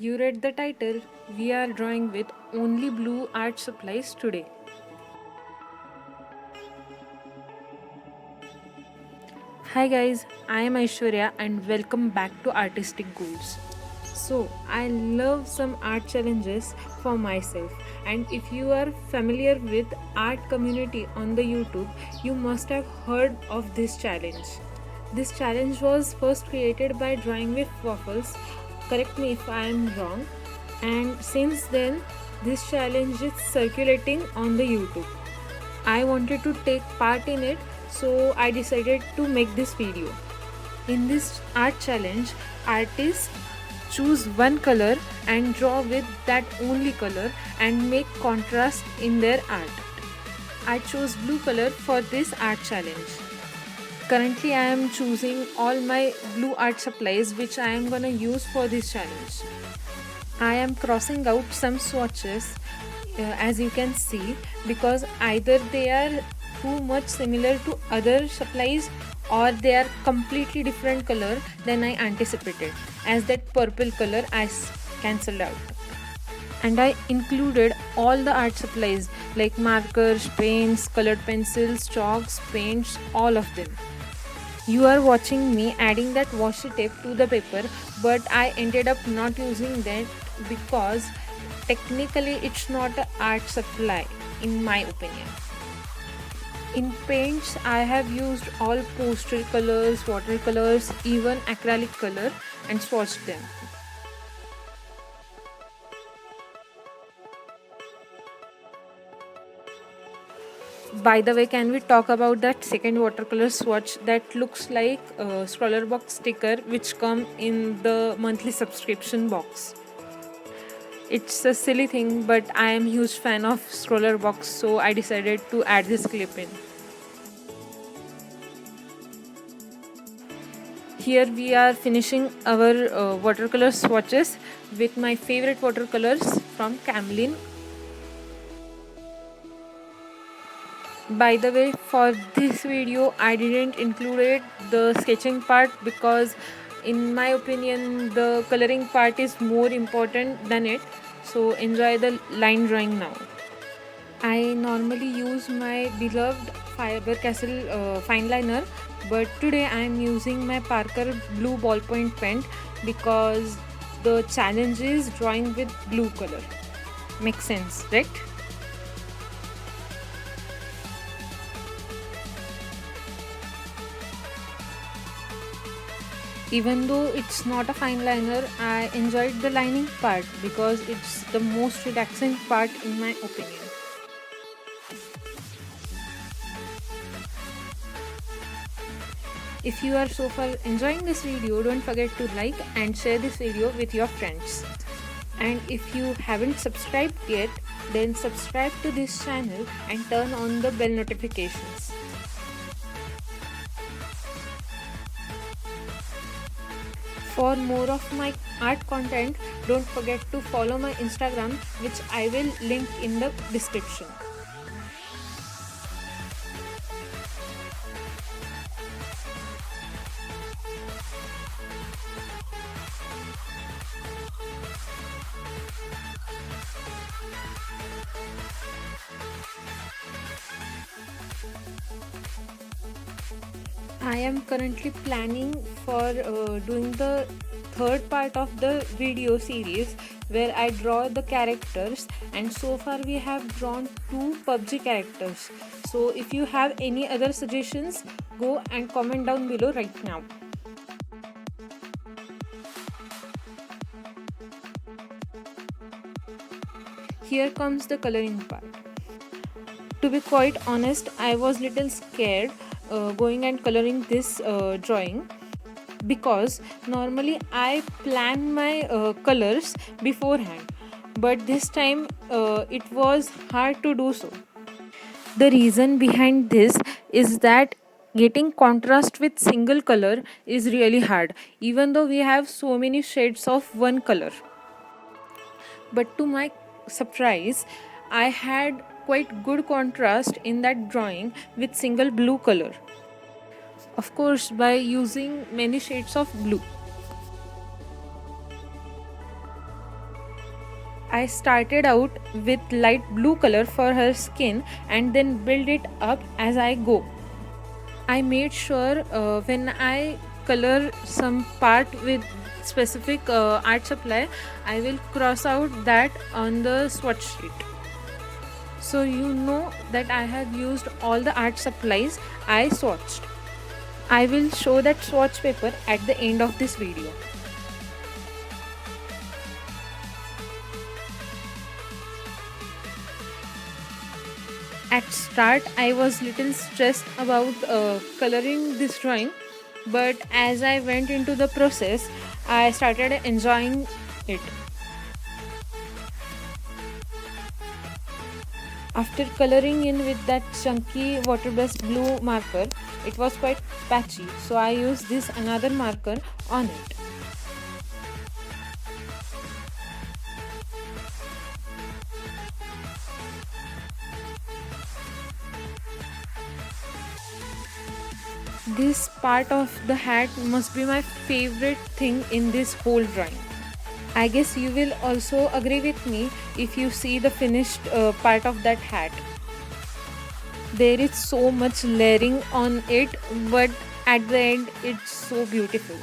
You read the title. We are drawing with only blue art supplies today. Hi guys, I am Aishwarya and welcome back to Artistic Goals. So, I love some art challenges for myself, and if you are familiar with art community on the YouTube, you must have heard of this challenge. This challenge was first created by Drawing with Waffles. Correct me if I am wrong. And since then, this challenge is circulating on the YouTube. I wanted to take part in it, so I decided to make this video. In this art challenge, artists choose one color and draw with that only color and make contrast in their art. I chose blue color for this art challenge. Currently, I am choosing all my blue art supplies which I am gonna use for this challenge. I am crossing out some swatches as you can see, because either they are too much similar to other supplies or they are completely different color than I anticipated, as that purple color I cancelled out. And I included all the art supplies like markers, paints, colored pencils, chalks, paints, all of them. You are watching me adding that washi tape to the paper, but I ended up not using that because technically it's not an art supply in my opinion. In paints, I have used all pastel colors, watercolors, even acrylic color and swatched them. By the way, can we talk about that second watercolor swatch that looks like a scroller box sticker which come in the monthly subscription box? It's a silly thing, but I am huge fan of scroller box, so I decided to add this clip in. Here we are finishing our watercolor swatches with my favorite watercolors from Camlin. By the way, for this video I didn't include the sketching part because in my opinion the coloring part is more important than it. So enjoy the line drawing now. I normally use my beloved Faber-Castell fine liner, but today I am using my Parker blue ballpoint pen because the challenge is drawing with blue color. Makes sense, right? Even though it's not a fine liner, I enjoyed the lining part because it's the most relaxing part in my opinion. If you are so far enjoying this video, don't forget to like and share this video with your friends. And if you haven't subscribed yet, then subscribe to this channel and turn on the bell notifications. For more of my art content, don't forget to follow my Instagram, which I will link in the description. I am currently planning for doing the third part of the video series where I draw the characters, and so far we have drawn 2 PUBG characters. So if you have any other suggestions, go and comment down below right now. Here comes the coloring part. To be quite honest, I was little scared going and coloring this drawing because normally I plan my colors beforehand, but this time it was hard to do so. The reason behind this is that getting contrast with single color is really hard, even though we have so many shades of one color. But to my surprise, I had quite good contrast in that drawing with single blue color. Of course, by using many shades of blue. I started out with light blue color for her skin and then build it up as I go. I made sure when I color some part with specific art supply, I will cross out that on the swatch sheet. So you know that I have used all the art supplies I swatched. I will show that swatch paper at the end of this video. At start I was little stressed about coloring this drawing, but as I went into the process I started enjoying it. After coloring in with that chunky water-based blue marker, it was quite patchy, so I used this another marker on it. This part of the hat must be my favorite thing in this whole drawing. I guess you will also agree with me if you see the finished part of that hat. There is so much layering on it, but at the end it's so beautiful.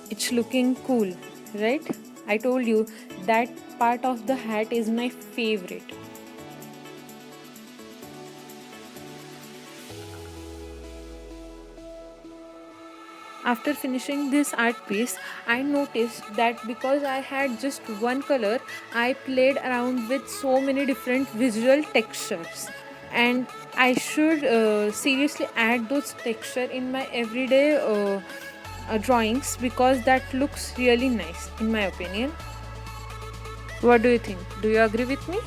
It's looking cool, right? I told you that part of the hat is my favorite. After finishing this art piece, I noticed that because I had just one color, I played around with so many different visual textures. And I should seriously add those texture in my everyday drawings because that looks really nice in my opinion. What do you think? Do you agree with me?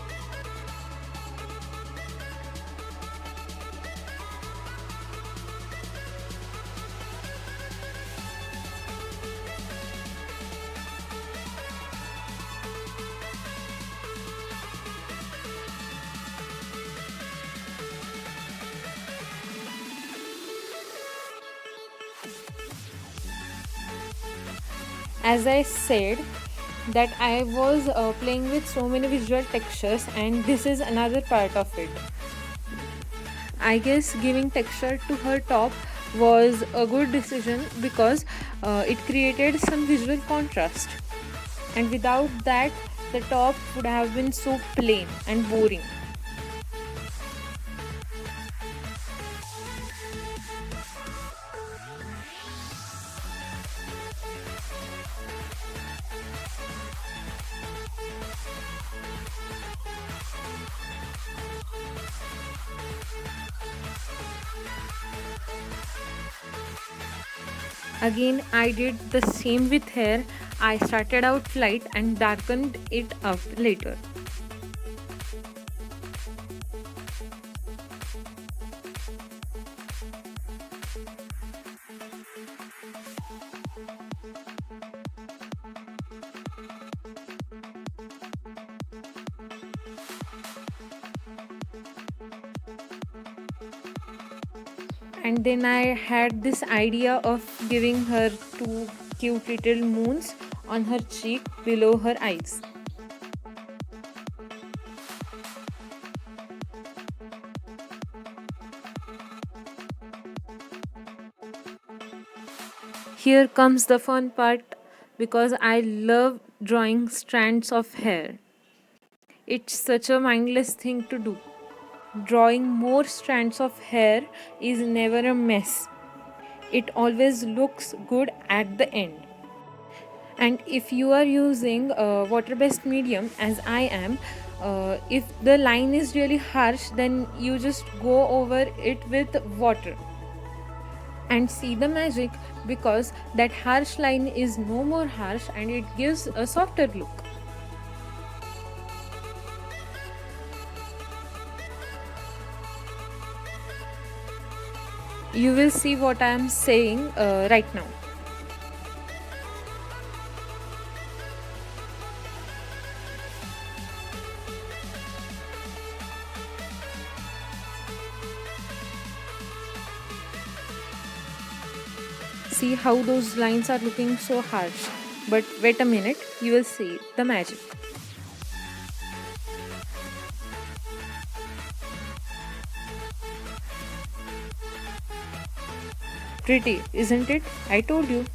As I said that I was playing with so many visual textures, and this is another part of it. I guess giving texture to her top was a good decision because it created some visual contrast, and without that the top would have been so plain and boring. Again, I did the same with hair. I started out light and darkened it up later. And then I had this idea of giving her two cute little moons on her cheek below her eyes. Here comes the fun part because I love drawing strands of hair. It's such a mindless thing to do. Drawing more strands of hair is never a mess. It always looks good at the end. And if you are using a water-based medium as I am, if the line is really harsh, then you just go over it with water and see the magic, because that harsh line is no more harsh and it gives a softer look. You will see what I am saying right now. See how those lines are looking so harsh. But wait a minute, you will see the magic. Pretty, isn't it? I told you.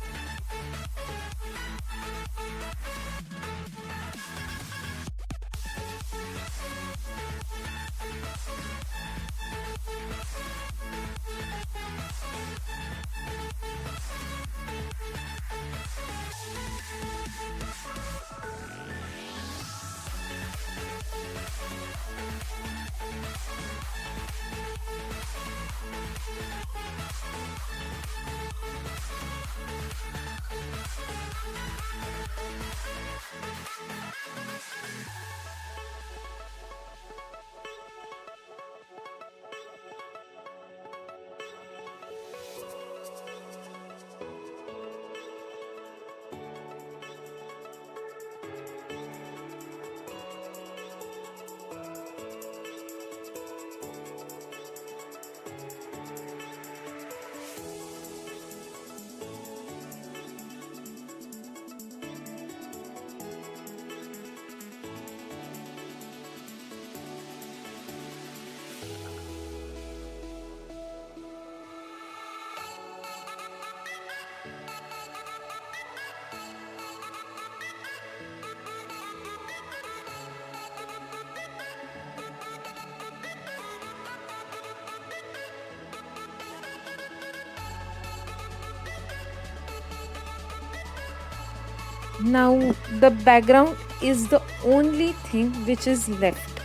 Now the background is the only thing which is left,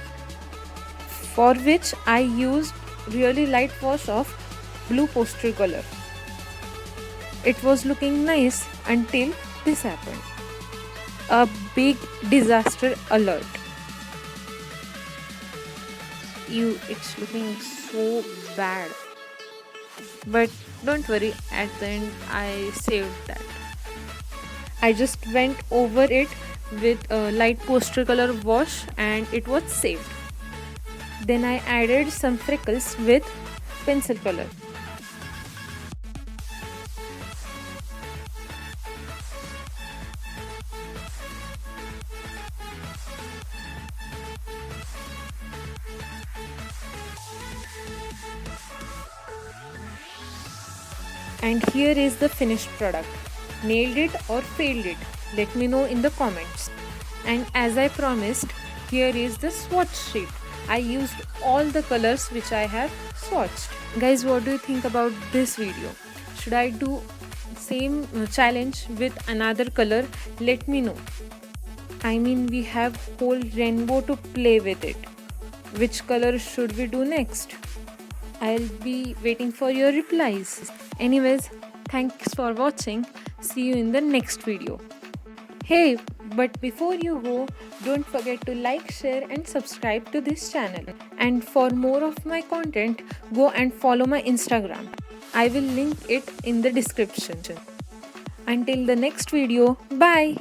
for which I used really light wash of blue poster color. It was looking nice until this happened. A big disaster alert. It's looking so bad. But don't worry, at the end I saved that. I just went over it with a light poster color wash and it was saved. Then I added some freckles with pencil color. And here is the finished product. Nailed it or failed it? Let me know in the comments. And as I promised, here is the swatch sheet. I used all the colors which I have swatched. Guys, what do you think about this video? Should I do same challenge with another color? Let me know. I mean, we have whole rainbow to play with it. Which color should we do next? I'll be waiting for your replies. Anyways, thanks for watching. See you in the next video. Hey, but before you go, don't forget to like, share and subscribe to this channel. And for more of my content, go and follow my Instagram. I will link it in the description. Until the next video, bye.